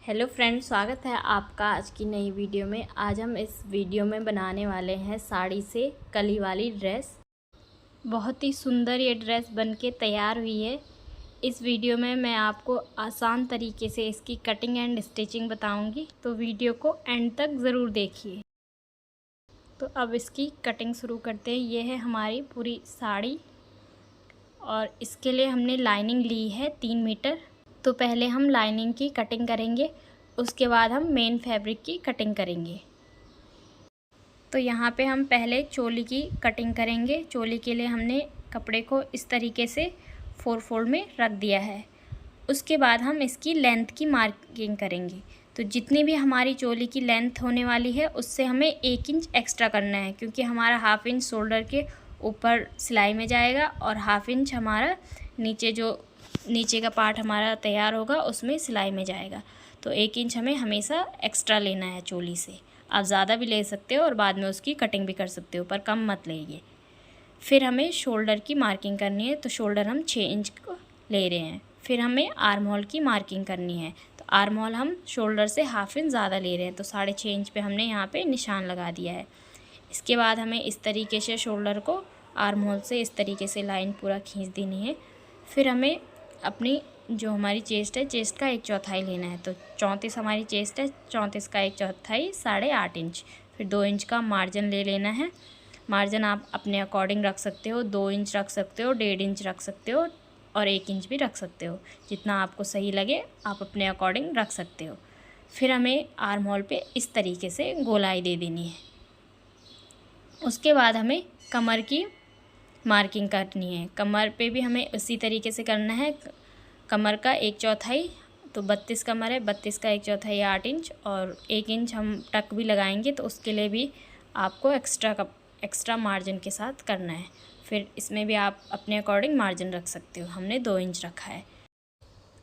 Hello friends, स्वागत है आपका आज की नई वीडियो में। आज हम इस वीडियो में बनाने वाले हैं साड़ी से कली वाली ड्रेस। बहुत ही सुंदर ये ड्रेस बनके तैयार हुई है। इस वीडियो में मैं आपको आसान तरीके से इसकी कटिंग एंड स्टिचिंग बताऊंगी, तो वीडियो को एंड तक ज़रूर देखिए। तो अब इसकी कटिंग शुरू करते हैं। ये है हमारी पूरी साड़ी और इसके लिए हमने लाइनिंग ली है 3 मीटर। तो पहले हम लाइनिंग की कटिंग करेंगे, उसके बाद हम मेन फैब्रिक की कटिंग करेंगे। तो यहाँ पे हम पहले चोली की कटिंग करेंगे। चोली के लिए हमने कपड़े को इस तरीके से 4 फोल्ड में रख दिया है। उसके बाद हम इसकी लेंथ की मार्किंग करेंगे। तो जितनी भी हमारी चोली की लेंथ होने वाली है उससे हमें 1 इंच एक्स्ट्रा करना है, क्योंकि हमारा हाफ इंच शोल्डर के ऊपर सिलाई में जाएगा और हाफ इंच हमारा नीचे का पार्ट हमारा तैयार होगा उसमें सिलाई में जाएगा। तो 1 इंच हमें हमेशा एक्स्ट्रा लेना है चोली से। आप ज़्यादा भी ले सकते हो और बाद में उसकी कटिंग भी कर सकते हो, पर कम मत लेंगे। फिर हमें शोल्डर की मार्किंग करनी है। तो शोल्डर हम 6 इंच को ले रहे हैं। फिर हमें आर्म होल की मार्किंग करनी है। तो आर्म होल हम शोल्डर से हाफ इंच ज़्यादा ले रहे हैं, तो 6.5 इंच पे हमने यहाँ पे निशान लगा दिया है। इसके बाद हमें इस तरीके से शोल्डर को आर्म होल से इस तरीके से लाइन पूरा खींच देनी है। फिर हमें अपनी जो हमारी चेस्ट है, चेस्ट का 1/4 लेना है। तो 34 हमारी चेस्ट है, 34 का 1/4 8.5 इंच। फिर 2 इंच का मार्जिन ले लेना है। मार्जिन आप अपने अकॉर्डिंग रख सकते हो, 2 इंच रख सकते हो, 1.5 इंच रख सकते हो और 1 इंच भी रख सकते हो। जितना आपको सही लगे आप अपने अकॉर्डिंग रख सकते हो। फिर हमें आर्म होल पे इस तरीके से गोलाई दे देनी है। उसके बाद हमें कमर की मार्किंग करनी है। कमर पे भी हमें उसी तरीके से करना है। कमर का 1/4, तो 32 कमर है, 32 का 1/4 8 इंच और 1 इंच हम टक भी लगाएंगे, तो उसके लिए भी आपको एक्स्ट्रा मार्जिन के साथ करना है। फिर इसमें भी आप अपने अकॉर्डिंग मार्जिन रख सकते हो। हमने 2 इंच रखा है।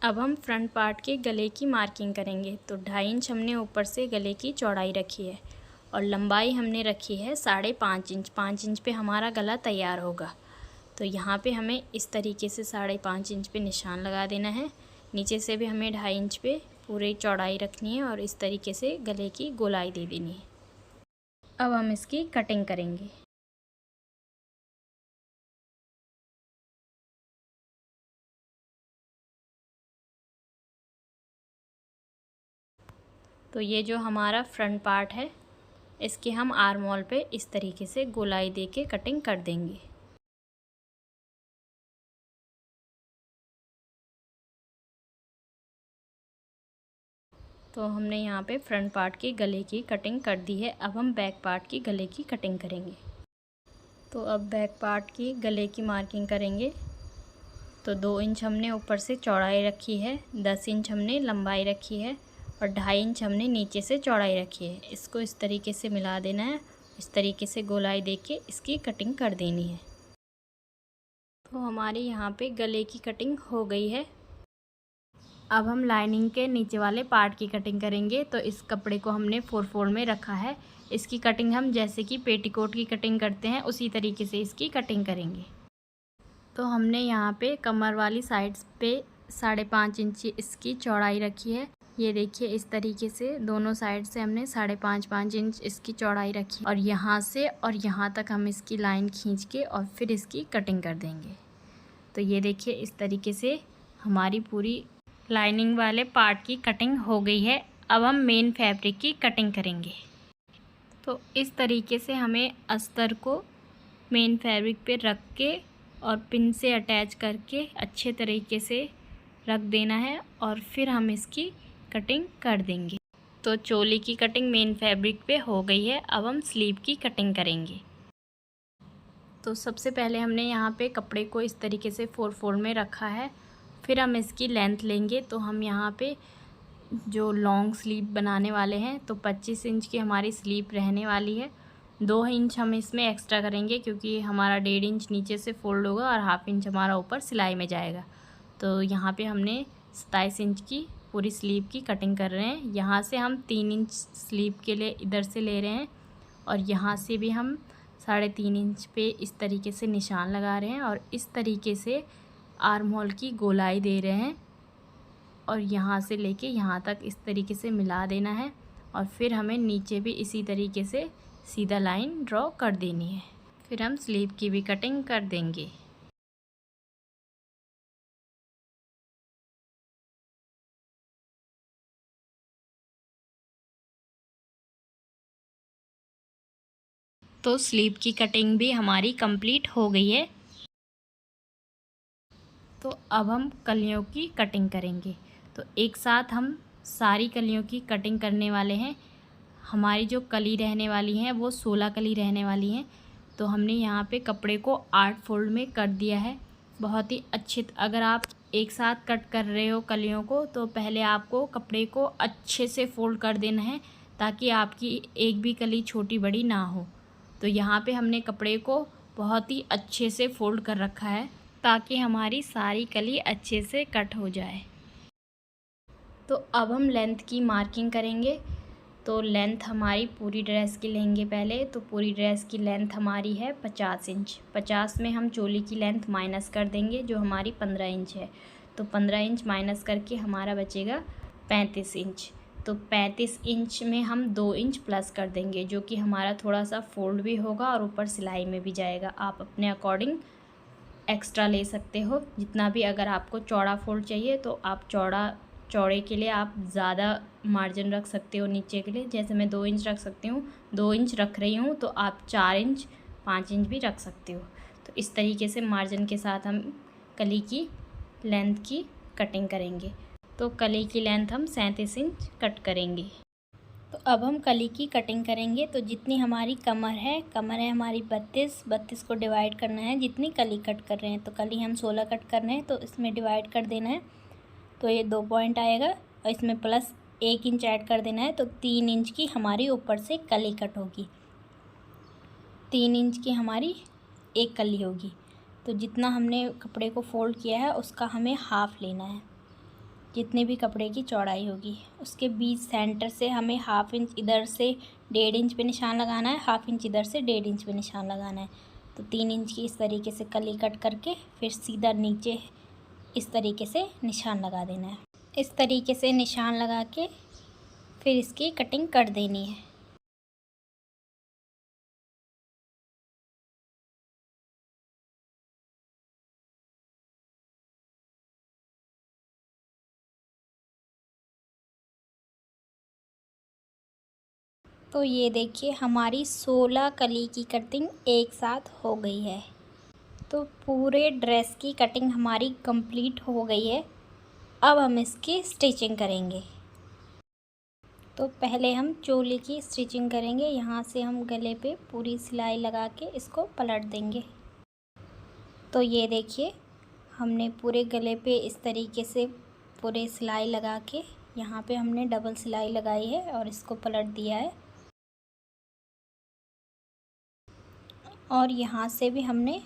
अब हम फ्रंट पार्ट के गले की मार्किंग करेंगे। तो 2.5 इंच हमने ऊपर से गले की चौड़ाई रखी है और लंबाई हमने रखी है 5.5 इंच। 5 इंच पे हमारा गला तैयार होगा। तो यहाँ पे हमें इस तरीके से 5.5 इंच पे निशान लगा देना है। नीचे से भी हमें 2.5 इंच पे पूरी चौड़ाई रखनी है और इस तरीके से गले की गोलाई दे देनी है। अब हम इसकी कटिंग करेंगे। तो ये जो हमारा फ्रंट पार्ट है, इसके हम आर्म होल पे इस तरीके से गोलाई दे के कटिंग कर देंगे। तो हमने यहाँ पे फ्रंट पार्ट के गले की कटिंग कर दी है। अब हम बैक पार्ट की गले की कटिंग करेंगे। तो अब बैक पार्ट की गले की मार्किंग करेंगे। तो 2 इंच हमने ऊपर से चौड़ाई रखी है, 10 इंच हमने लंबाई रखी है और 2.5 इंच हमने नीचे से चौड़ाई रखी है। इसको इस तरीके से मिला देना है। इस तरीके से गोलाई देके इसकी कटिंग कर देनी है। तो हमारे यहाँ पे गले की कटिंग हो गई है। अब हम लाइनिंग के नीचे वाले पार्ट की कटिंग करेंगे। तो इस कपड़े को हमने 4 फोल्ड में रखा है। इसकी कटिंग हम जैसे कि पेटीकोट की कटिंग करते हैं उसी तरीके से इसकी कटिंग करेंगे। तो हमने यहाँ पे कमर वाली साइड्स पे 5.5 इंच इसकी चौड़ाई रखी है। ये देखिए, इस तरीके से दोनों साइड से हमने 5.5 इंच इसकी चौड़ाई रखी और यहाँ से और यहाँ तक हम इसकी लाइन खींच के और फिर इसकी कटिंग कर देंगे। तो ये देखिए, इस तरीके से हमारी पूरी लाइनिंग वाले पार्ट की कटिंग हो गई है। अब हम मेन फैब्रिक की कटिंग करेंगे। तो इस तरीके से हमें अस्तर को मेन फैब्रिक पे रख के और पिन से अटैच करके अच्छे तरीके से रख देना है और फिर हम इसकी कटिंग कर देंगे। तो चोली की कटिंग मेन फैब्रिक पे हो गई है। अब हम स्लीव की कटिंग करेंगे। तो सबसे पहले हमने यहाँ पे कपड़े को इस तरीके से 4 फोल्ड में रखा है। फिर हम इसकी लेंथ लेंगे। तो हम यहाँ पे जो लॉन्ग स्लीव बनाने वाले हैं, तो 25 इंच की हमारी स्लीव रहने वाली है। 2 इंच हम इसमें एक्स्ट्रा करेंगे, क्योंकि हमारा 1.5 इंच नीचे से फोल्ड होगा और हाफ इंच हमारा ऊपर सिलाई में जाएगा। तो यहाँ पे हमने 27 इंच की पूरी स्लीव की कटिंग कर रहे हैं। यहाँ से हम 3 इंच स्लीव के लिए इधर से ले रहे हैं और यहाँ से भी हम 3.5 इंच पे इस तरीके से निशान लगा रहे हैं और इस तरीके से आर्म होल की गोलाई दे रहे हैं। और यहाँ से लेके यहाँ तक इस तरीके से मिला देना है। और फिर हमें नीचे भी इसी तरीके से सीधा लाइन ड्रॉ कर देनी है। फिर हम स्लीव की भी कटिंग कर देंगे। तो स्लीव की कटिंग भी हमारी कंप्लीट हो गई है। तो अब हम कलियों की कटिंग करेंगे। तो एक साथ हम सारी कलियों की कटिंग करने वाले हैं। हमारी जो कली रहने वाली हैं वो 16 कली रहने वाली हैं। तो हमने यहाँ पे कपड़े को 8 फोल्ड में कर दिया है। बहुत ही अच्छे, अगर आप एक साथ कट कर रहे हो कलियों को तो पहले आपको कपड़े को अच्छे से फोल्ड कर देना है ताकि आपकी एक भी कली छोटी बड़ी ना हो। तो यहाँ पे हमने कपड़े को बहुत ही अच्छे से फोल्ड कर रखा है ताकि हमारी सारी कली अच्छे से कट हो जाए। तो अब हम लेंथ की मार्किंग करेंगे। तो लेंथ हमारी पूरी ड्रेस की लेंगे पहले। तो पूरी ड्रेस की लेंथ हमारी है 50 इंच। 50 में हम चोली की लेंथ माइनस कर देंगे जो हमारी 15 इंच है। तो 15 इंच माइनस करके हमारा बचेगा 35 इंच। तो 35 इंच में हम 2 इंच प्लस कर देंगे जो कि हमारा थोड़ा सा फोल्ड भी होगा और ऊपर सिलाई में भी जाएगा। आप अपने अकॉर्डिंग एक्स्ट्रा ले सकते हो जितना भी। अगर आपको चौड़ा फोल्ड चाहिए तो आप चौड़े के लिए आप ज़्यादा मार्जिन रख सकते हो नीचे के लिए। जैसे मैं 2 इंच रख सकती हूँ, 2 इंच रख रही हूँ तो आप 4 इंच 5 इंच भी रख सकते हो। तो इस तरीके से मार्जिन के साथ हम कली की लेंथ की कटिंग करेंगे। तो कली की लेंथ हम 37 इंच कट करेंगे। तो अब हम कली की कटिंग करेंगे। तो जितनी हमारी कमर है हमारी 32 को डिवाइड करना है जितनी कली कट कर रहे हैं। तो कली हम 16 कट कर रहे हैं तो इसमें डिवाइड कर देना है। तो ये 2 पॉइंट आएगा और इसमें प्लस 1 इंच ऐड कर देना है। तो 3 इंच की हमारी ऊपर से कली कट होगी। 3 इंच की हमारी एक कली होगी। तो जितना हमने कपड़े को फोल्ड किया है उसका हमें हाफ़ लेना है। जितनी भी कपड़े की चौड़ाई होगी उसके बीच सेंटर से हमें हाफ़ इंच इधर से 1.5 इंच पे निशान लगाना है, हाफ़ इंच इधर से 1.5 इंच पे निशान लगाना है। तो 3 इंच की इस तरीके से कली कट करके फिर सीधा नीचे इस तरीके से निशान लगा देना है। इस तरीके से निशान लगा के फिर इसकी कटिंग कर देनी है। तो ये देखिए हमारी 16 कली की कटिंग एक साथ हो गई है। तो पूरे ड्रेस की कटिंग हमारी कंप्लीट हो गई है। अब हम इसकी स्टिचिंग करेंगे। तो पहले हम चोली की स्टिचिंग करेंगे। यहाँ से हम गले पे पूरी सिलाई लगा के इसको पलट देंगे। तो ये देखिए हमने पूरे गले पे इस तरीके से पूरे सिलाई लगा के यहाँ पे हमने डबल सिलाई लगाई है और इसको पलट दिया है। और यहाँ से भी हमने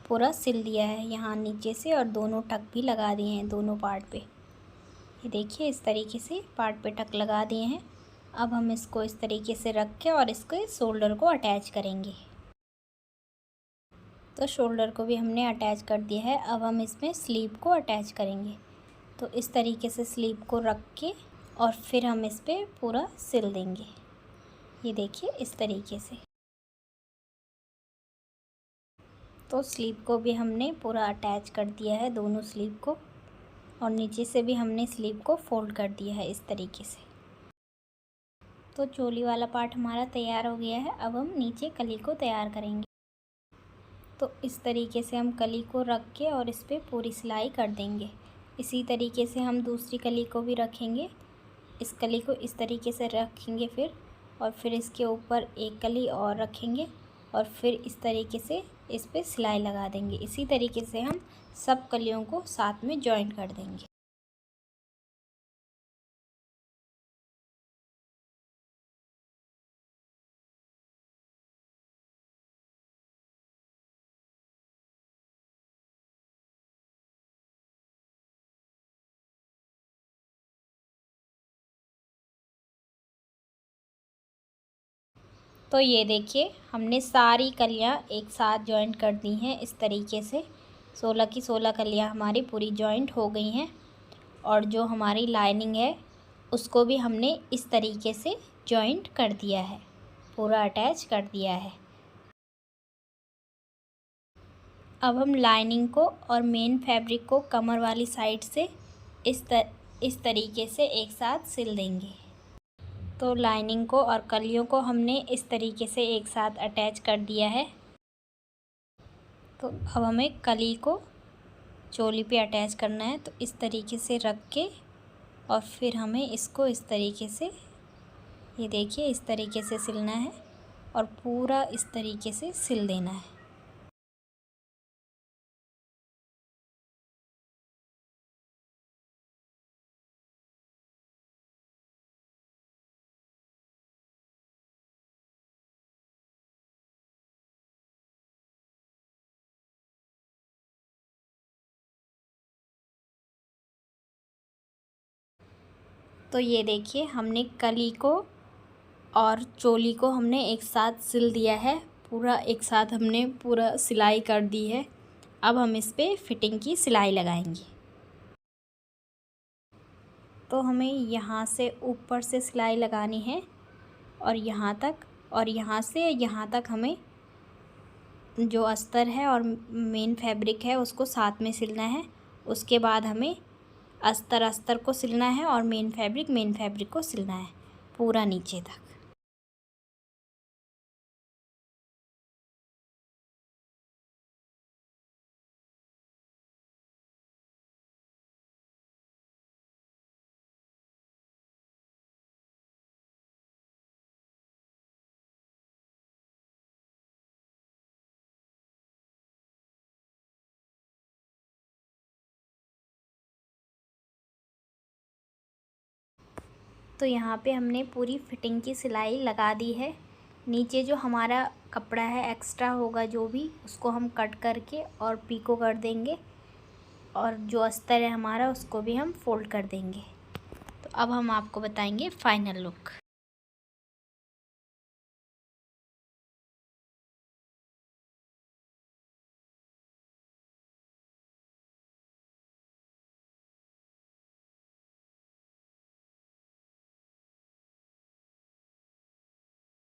पूरा सिल दिया है यहाँ नीचे से और दोनों टक भी लगा दिए हैं दोनों पार्ट पे। ये देखिए इस तरीके से पार्ट पे टक लगा दिए हैं। अब हम इसको इस तरीके से रख के और इसके शोल्डर को अटैच करेंगे। तो शोल्डर को भी हमने अटैच कर दिया है। अब हम इसमें स्लीव को अटैच करेंगे। तो इस तरीके से स्लीव को रख के और फिर हम इस पर पूरा सिल देंगे। ये देखिए इस तरीके से। तो स्लीव को भी हमने पूरा अटैच कर दिया है दोनों स्लीव को और नीचे से भी हमने स्लीव को फोल्ड कर दिया है इस तरीके से। तो चोली वाला पार्ट हमारा तैयार हो गया है। अब हम नीचे कली को तैयार करेंगे। तो इस तरीके से हम कली को रख के और इस पर पूरी सिलाई कर देंगे। इसी तरीके से हम दूसरी कली को भी रखेंगे। इस कली को इस तरीके से रखेंगे और फिर इसके ऊपर एक कली और रखेंगे और फिर इस तरीके से इस पर सिलाई लगा देंगे। इसी तरीके से हम सब कलियों को साथ में जॉइंट कर देंगे। तो ये देखिए हमने सारी कलियां एक साथ जॉइंट कर दी हैं इस तरीके से। 16 की 16 कलियां हमारी पूरी जॉइंट हो गई हैं। और जो हमारी लाइनिंग है उसको भी हमने इस तरीके से जॉइंट कर दिया है, पूरा अटैच कर दिया है। अब हम लाइनिंग को और मेन फैब्रिक को कमर वाली साइड से इस तरीके से एक साथ सिल देंगे। तो लाइनिंग को और कलियों को हमने इस तरीके से एक साथ अटैच कर दिया है। तो अब हमें कली को चोली पे अटैच करना है। तो इस तरीके से रख के और फिर हमें इसको इस तरीके से, ये देखिए, इस तरीके से सिलना है और पूरा इस तरीके से सिल देना है। तो ये देखिए, हमने कली को और चोली को हमने एक साथ सिल दिया है, पूरा एक साथ हमने पूरा सिलाई कर दी है। अब हम इस पे फिटिंग की सिलाई लगाएंगे। तो हमें यहाँ से ऊपर से सिलाई लगानी है और यहाँ तक, और यहाँ से यहाँ तक हमें जो अस्तर है और मेन फैब्रिक है उसको साथ में सिलना है। उसके बाद हमें अस्तर को सिलना है और मेन फैब्रिक को सिलना है पूरा नीचे तक। तो यहाँ पे हमने पूरी फिटिंग की सिलाई लगा दी है। नीचे जो हमारा कपड़ा है एक्स्ट्रा होगा जो भी, उसको हम कट करके और पीको कर देंगे और जो अस्तर है हमारा उसको भी हम फोल्ड कर देंगे। तो अब हम आपको बताएंगे फाइनल लुक।